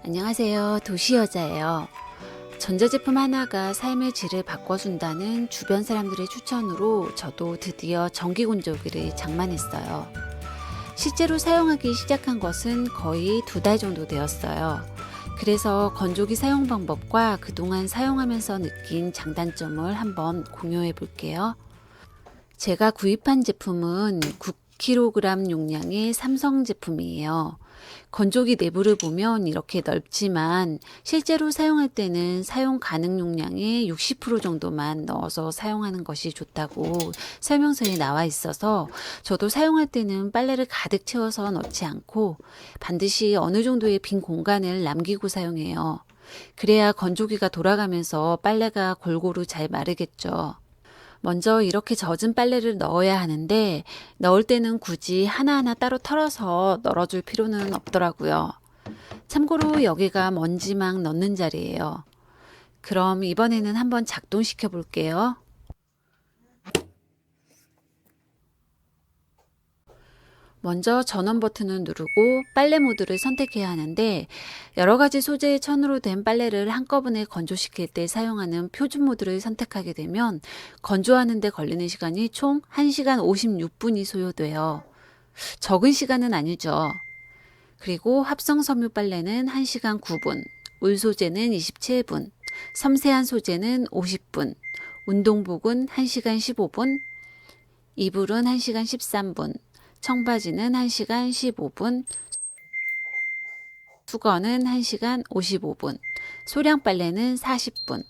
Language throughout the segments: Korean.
안녕하세요. 도시여자예요. 전자제품 하나가 삶의 질을 바꿔준다는 주변 사람들의 추천으로 저도 드디어 전기건조기를 장만했어요. 실제로 사용하기 시작한 것은 거의 2달 정도 되었어요. 그래서 건조기 사용 방법과 그동안 사용하면서 느낀 장단점을 한번 공유해 볼게요. 제가 구입한 제품은 9kg 용량의 삼성 제품이에요. 건조기 내부를 보면 이렇게 넓지만 실제로 사용할 때는 사용 가능 용량의 60% 정도만 넣어서 사용하는 것이 좋다고 설명서에 나와 있어서 저도 사용할 때는 빨래를 가득 채워서 넣지 않고 반드시 어느 정도의 빈 공간을 남기고 사용해요. 그래야 건조기가 돌아가면서 빨래가 골고루 잘 마르겠죠. 먼저 이렇게 젖은 빨래를 넣어야 하는데 넣을 때는 굳이 하나하나 따로 털어서 널어줄 필요는 없더라고요. 참고로 여기가 먼지막 넣는 자리예요. 그럼 이번에는 한번 작동시켜 볼게요. 먼저 전원 버튼을 누르고 빨래 모드를 선택해야 하는데 여러 가지 소재의 천으로 된 빨래를 한꺼번에 건조시킬 때 사용하는 표준 모드를 선택하게 되면 건조하는 데 걸리는 시간이 총 1시간 56분이 소요돼요. 적은 시간은 아니죠. 그리고 합성 섬유 빨래는 1시간 9분, 울 소재는 27분, 섬세한 소재는 50분, 운동복은 1시간 15분, 이불은 1시간 13분, 청바지는 1시간 15분, 수건은 1시간 55분, 소량 빨래는 40분.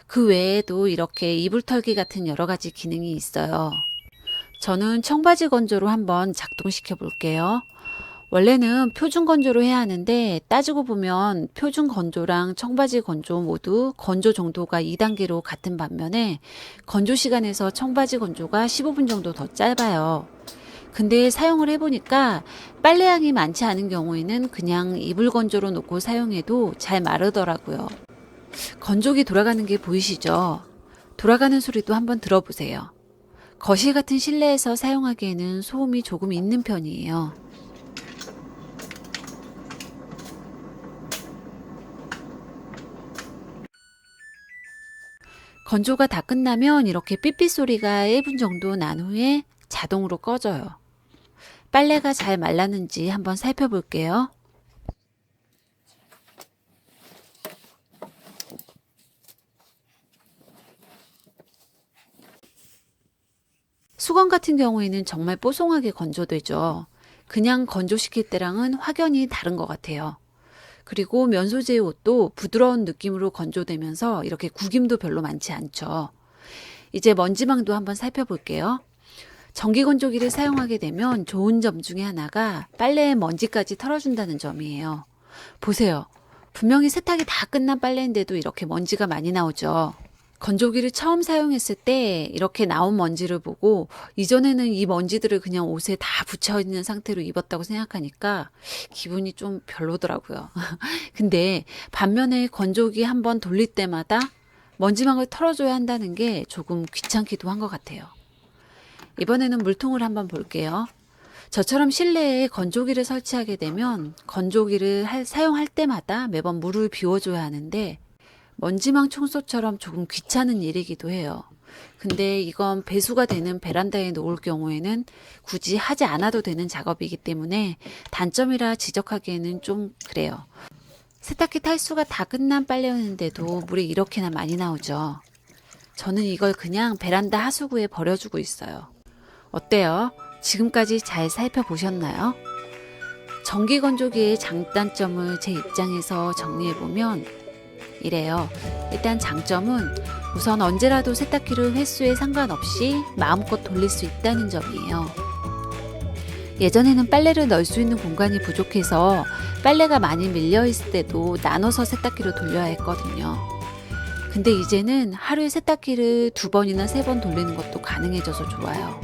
그 외에도 이렇게 이불 털기 같은 여러 가지 기능이 있어요. 저는 청바지 건조로 한번 작동시켜 볼게요. 원래는 표준 건조로 해야 하는데 따지고 보면 표준 건조랑 청바지 건조 모두 건조 정도가 2단계로 같은 반면에 건조 시간에서 청바지 건조가 15분 정도 더 짧아요. 근데 사용을 해보니까 빨래량이 많지 않은 경우에는 그냥 이불 건조로 놓고 사용해도 잘 마르더라고요. 건조기 돌아가는 게 보이시죠? 돌아가는 소리도 한번 들어보세요. 거실 같은 실내에서 사용하기에는 소음이 조금 있는 편이에요. 건조가 다 끝나면 이렇게 삐삐 소리가 1분 정도 난 후에 자동으로 꺼져요. 빨래가 잘 말랐는지 한번 살펴볼게요. 수건 같은 경우에는 정말 뽀송하게 건조되죠. 그냥 건조시킬 때랑은 확연히 다른 것 같아요. 그리고 면 소재의 옷도 부드러운 느낌으로 건조되면서 이렇게 구김도 별로 많지 않죠. 이제 먼지망도 한번 살펴볼게요. 전기건조기를 사용하게 되면 좋은 점 중에 하나가 빨래의 먼지까지 털어준다는 점이에요. 보세요. 분명히 세탁이 다 끝난 빨래인데도 이렇게 먼지가 많이 나오죠. 건조기를 처음 사용했을 때 이렇게 나온 먼지를 보고 이전에는 이 먼지들을 그냥 옷에 다 붙여있는 상태로 입었다고 생각하니까 기분이 좀 별로더라고요. 근데 반면에 건조기 한번 돌릴 때마다 먼지망을 털어줘야 한다는 게 조금 귀찮기도 한 것 같아요. 이번에는 물통을 한번 볼게요. 저처럼 실내에 건조기를 설치하게 되면 건조기를 사용할 때마다 매번 물을 비워줘야 하는데 먼지망 청소처럼 조금 귀찮은 일이기도 해요. 근데 이건 배수가 되는 베란다에 놓을 경우에는 굳이 하지 않아도 되는 작업이기 때문에 단점이라 지적하기에는 좀 그래요. 세탁기 탈수가 다 끝난 빨래였는데도 물이 이렇게나 많이 나오죠. 저는 이걸 그냥 베란다 하수구에 버려주고 있어요. 어때요? 지금까지 잘 살펴보셨나요? 전기건조기의 장단점을 제 입장에서 정리해보면 이래요. 일단 장점은 우선 언제라도 세탁기를 횟수에 상관없이 마음껏 돌릴 수 있다는 점이에요. 예전에는 빨래를 넣을 수 있는 공간이 부족해서 빨래가 많이 밀려 있을 때도 나눠서 세탁기로 돌려야 했거든요. 근데 이제는 하루에 세탁기를 2번이나 3번 돌리는 것도 가능해져서 좋아요.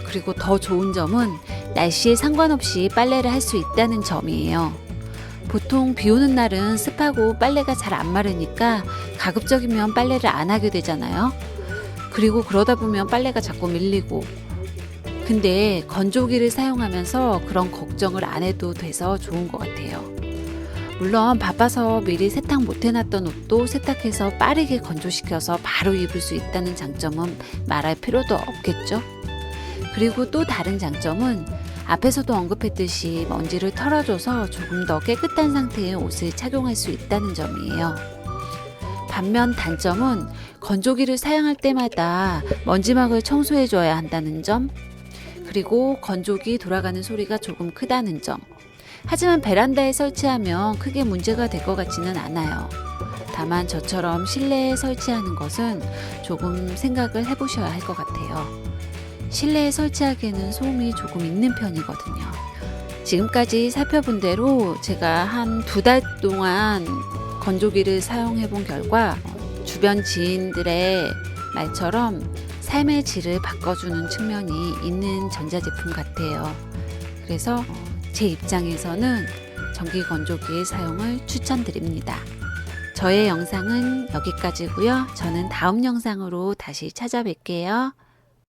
그리고 더 좋은 점은 날씨에 상관없이 빨래를 할 수 있다는 점이에요. 보통 비 오는 날은 습하고 빨래가 잘 안 마르니까 가급적이면 빨래를 안 하게 되잖아요. 그리고 그러다 보면 빨래가 자꾸 밀리고. 근데 건조기를 사용하면서 그런 걱정을 안 해도 돼서 좋은 것 같아요. 물론 바빠서 미리 세탁 못 해놨던 옷도 세탁해서 빠르게 건조시켜서 바로 입을 수 있다는 장점은 말할 필요도 없겠죠. 그리고 또 다른 장점은 앞에서도 언급했듯이 먼지를 털어줘서 조금 더 깨끗한 상태의 옷을 착용할 수 있다는 점이에요. 반면 단점은 건조기를 사용할 때마다 먼지막을 청소해줘야 한다는 점, 그리고 건조기 돌아가는 소리가 조금 크다는 점. 하지만 베란다에 설치하면 크게 문제가 될 것 같지는 않아요. 다만 저처럼 실내에 설치하는 것은 조금 생각을 해보셔야 할 것 같아요. 실내에 설치하기에는 소음이 조금 있는 편이거든요. 지금까지 살펴본 대로 제가 한 2달 동안 건조기를 사용해 본 결과 주변 지인들의 말처럼 삶의 질을 바꿔주는 측면이 있는 전자제품 같아요. 그래서 제 입장에서는 전기 건조기의 사용을 추천드립니다. 저의 영상은 여기까지고요. 저는 다음 영상으로 다시 찾아뵐게요.